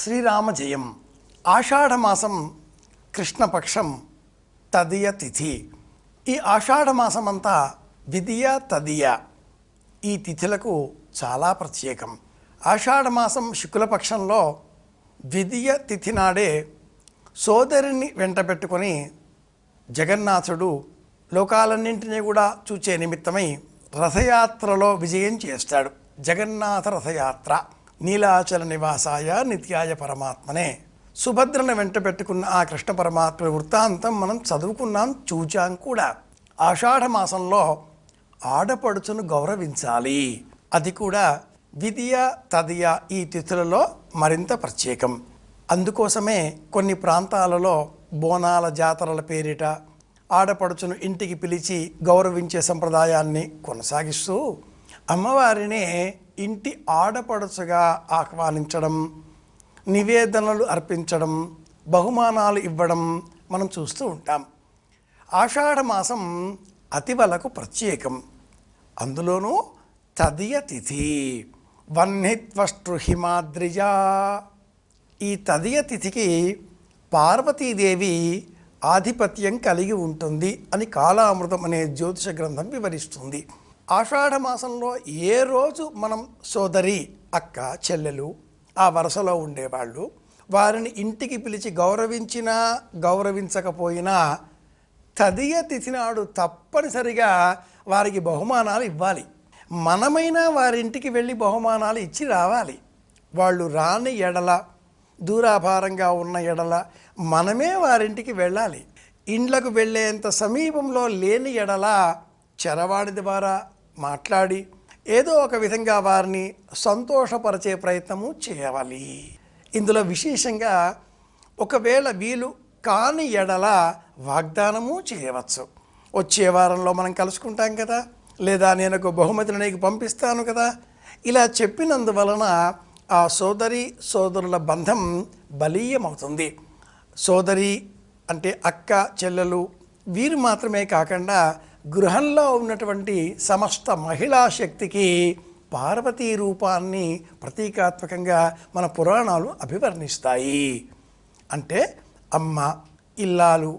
శ్రీరామ జయం. ఆషాఢమాసం కృష్ణపక్షం తదియ తిథి. ఈ ఆషాఢమాసమంతా విదియ తదియ ఈ తిథులకు చాలా ప్రత్యేకం. ఆషాఢమాసం శుక్లపక్షంలో ద్వితీయ తిథి నాడే సోదరిని వెంట పెట్టుకొని జగన్నాథుడు లోకాలన్నింటినీ కూడా చూచే నిమిత్తమై రథయాత్రలో విజయం చేస్తాడు. జగన్నాథ రథయాత్ర. నీలాచల నివాసాయ నిత్యాయ పరమాత్మనే. సుభద్రను వెంట పెట్టుకున్న ఆ కృష్ణ పరమాత్మ వృత్తాంతం మనం చదువుకున్నాం, చూచాం కూడా. ఆషాఢమాసంలో ఆడపడుచును గౌరవించాలి. అది కూడా విదియ తదియ ఈ తిథులలో మరింత ప్రత్యేకం. అందుకోసమే కొన్ని ప్రాంతాలలో బోనాల జాతరల పేరిట ఆడపడుచును ఇంటికి పిలిచి గౌరవించే సంప్రదాయాన్ని కొనసాగిస్తూ అమ్మవారినే ఇంటి ఆడపడుచుగా ఆహ్వానించడం, నివేదనలు అర్పించడం, బహుమానాలు ఇవ్వడం మనం చూస్తూ ఉంటాం. ఆషాఢమాసం అతివలకు ప్రత్యేకం. అందులోనూ తదియ తిథి. వహ్నిత్వష్టృహిమాద్రిజా. ఈ తదియ తిథికి పార్వతీదేవి ఆధిపత్యం కలిగి ఉంటుంది అని కాలామృతం అనే జ్యోతిష గ్రంథం వివరిస్తుంది. ఆషాఢమాసంలో ఏ రోజు మనం సోదరి, అక్క, చెల్లెలు ఆ వరుసలో ఉండేవాళ్ళు వారిని ఇంటికి పిలిచి గౌరవించినా గౌరవించకపోయినా తదియ తిథి నాడు తప్పనిసరిగా వారికి బహుమానాలు ఇవ్వాలి. మనమైనా వారింటికి వెళ్ళి బహుమానాలు ఇచ్చి రావాలి. వాళ్ళు రాని ఎడల, దూరాభారంగా ఉన్న ఎడల మనమే వారింటికి వెళ్ళాలి. ఇండ్లకు వెళ్ళేంత సమీపంలో లేని ఎడల చరవాణి ద్వారా మాట్లాడి ఏదో ఒక విధంగా వారిని సంతోషపరిచే ప్రయత్నము చేయాలి. ఇందులో విశేషంగా ఒకవేళ వీలు కాని ఎడల వాగ్దానము చేయవచ్చు. వచ్చే వారంలో మనం కలుసుకుంటాం కదా, లేదా నేను ఒక బహుమతిని నీకు పంపిస్తాను కదా, ఇలా చెప్పినందువలన ఆ సోదరి సోదరుల బంధం బలీయమవుతుంది. సోదరి అంటే అక్క, చెల్లెలు వీరు మాత్రమే కాకుండా గృహంలో ఉన్నటువంటి సమస్త మహిళా శక్తికి పార్వతీ రూపాన్ని ప్రతీకాత్మకంగా మన పురాణాలు అభివర్ణిస్తాయి. అంటే అమ్మ, ఇల్లాలు,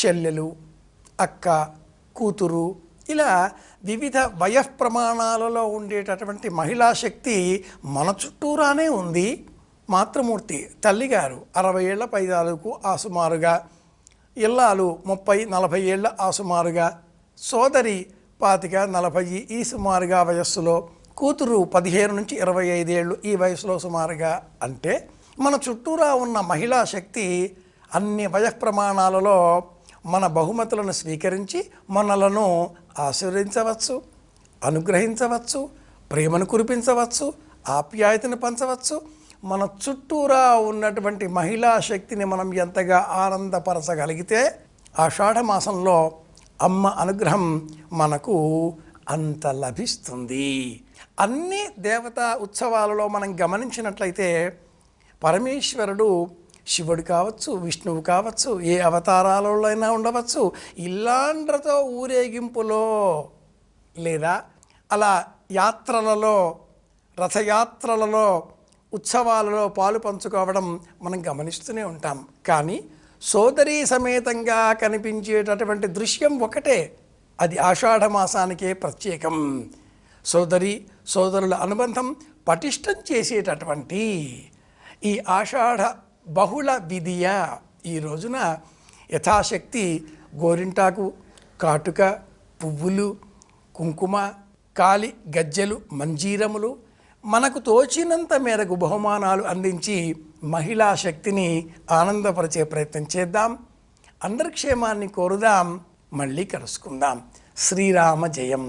చెల్లెలు, అక్క, కూతురు ఇలా వివిధ వయఃప్రమాణాలలో ఉండేటటువంటి మహిళా శక్తి మన చుట్టూరానే ఉంది. మాతృమూర్తి తల్లిగారు 60 ఏళ్ల పైదాలకు ఆసుమారుగా, ఇల్లాలు 30-40 ఏళ్ల ఆసుమారుగా, సోదరి 25-40 ఈ సుమారుగా వయస్సులో, కూతురు 15-25 ఏళ్ళు ఈ వయసులో సుమారుగా. అంటే మన చుట్టూరా ఉన్న మహిళా శక్తి అన్ని వయఃప్రమాణాలలో మన బహుమతులను స్వీకరించి మనలను ఆశీర్వదించవచ్చు, అనుగ్రహించవచ్చు, ప్రేమను కురిపించవచ్చు, ఆప్యాయతను పంచవచ్చు. మన చుట్టూరా ఉన్నటువంటి మహిళా శక్తిని మనం ఎంతగా ఆనందపరచగలిగితే ఆషాఢమాసంలో అమ్మ అనుగ్రహం మనకు అంత లభిస్తుంది. అన్ని దేవతా ఉత్సవాలలో మనం గమనించినట్లయితే పరమేశ్వరుడు శివుడు కావచ్చు, విష్ణువు కావచ్చు, ఏ అవతారాలలో అయినా ఉండవచ్చు, ఇల్లాండ్రతో ఊరేగింపులో లేదా అలా యాత్రలలో, రథయాత్రలలో, ఉత్సవాలలో పాలు పంచుకోవడం మనం గమనిస్తూనే ఉంటాం. కానీ సోదరీ సమేతంగా కనిపించేటటువంటి దృశ్యం ఒకటే, అది ఆషాఢమాసానికే ప్రత్యేకం. సోదరి సోదరుల అనుబంధం పటిష్టం చేసేటటువంటి ఈ ఆషాఢ బహుళ విదియ ఈ రోజున యథాశక్తి గోరింటాకు, కాటుక, పువ్వులు, కుంకుమ, కాలి గజ్జెలు, మంజీరములు మనకు తోచినంత మేరకు బహుమానాలు అందించి మహిళా శక్తిని ఆనందపరిచే ప్రయత్నం చేద్దాం. అందరి క్షేమాన్ని కోరుదాం. మళ్ళీ కలుసుకుందాం. శ్రీరామ జయం.